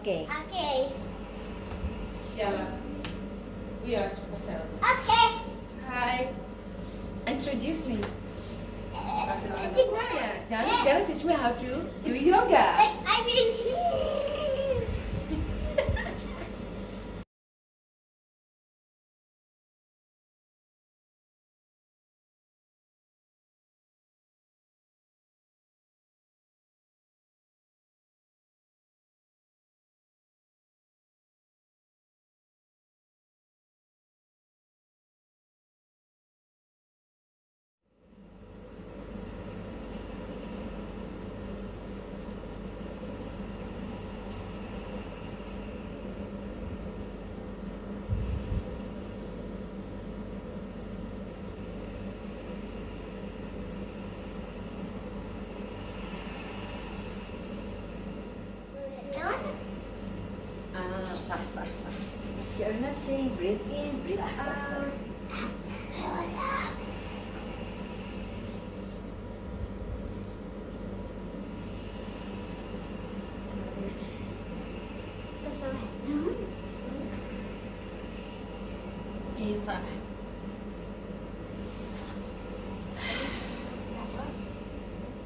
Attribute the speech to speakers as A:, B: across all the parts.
A: Okay.
B: Okay.
C: يلا وياك مثلا.
B: Okay.
C: Hi. Introduce me.
B: Take
C: Now he's gonna teach me how to do yoga.
B: I'm reading here.
C: صح صح صح.
A: You're not saying breathe in, breathe
C: صح صح صح.
A: out.
C: اي صح.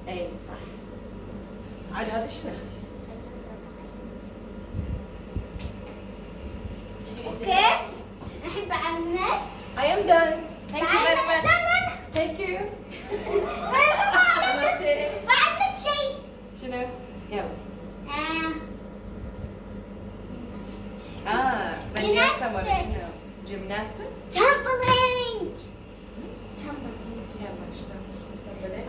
C: اي صح. عاد هذا شنو؟
B: Okay. الحين بعمل.
C: I am done. Thank you very much. Thank you.
B: بعمل شيء.
C: شنو؟ يلا. مدرسة ولا شنو؟ جيمناستيك؟
B: Tumbling.
C: يلا شنو؟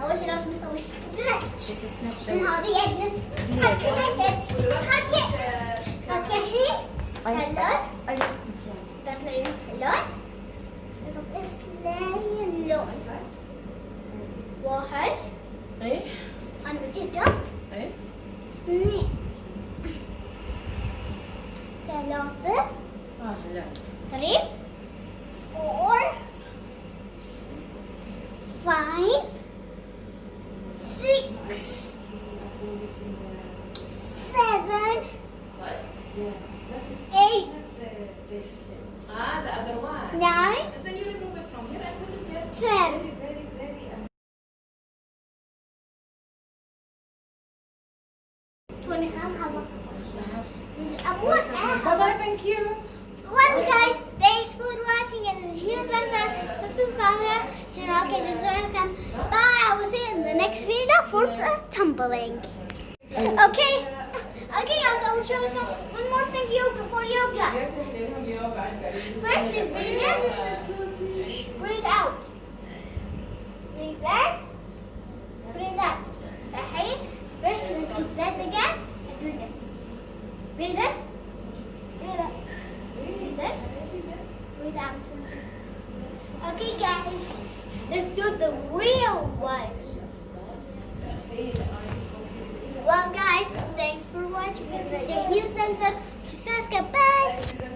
B: أول شيء لازم نسوي stretch.
A: This is not
B: عشان
A: the
B: هذه يجلس. حركة. حركة هي. هلون.
A: I use this one.
B: تطلعين هلون. اللون. واحد.
C: ايه؟
B: أنا جدا.
C: ايه؟
B: اثنين. ثلاثة.
C: لا.
B: 3 4 5 6 7 8
C: The other one.
B: 9
C: Then you remove it from here and put it there.
B: 10
C: Bye bye, thank you.
B: Well guys, thanks for watching and here's subscribe to Bye, I will see you in the next video for the tumbling. Okay, okay guys, I will show you one more thing for yoga. First is breathe in, breathe out. Breathe in, breathe out. Okay, first let's do that again and do this. Breathe in, breathe out. Breathe in, breathe out. Okay guys, let's do the real one. Well guys, thanks for watching. If you thumbs up, subscribe. Bye.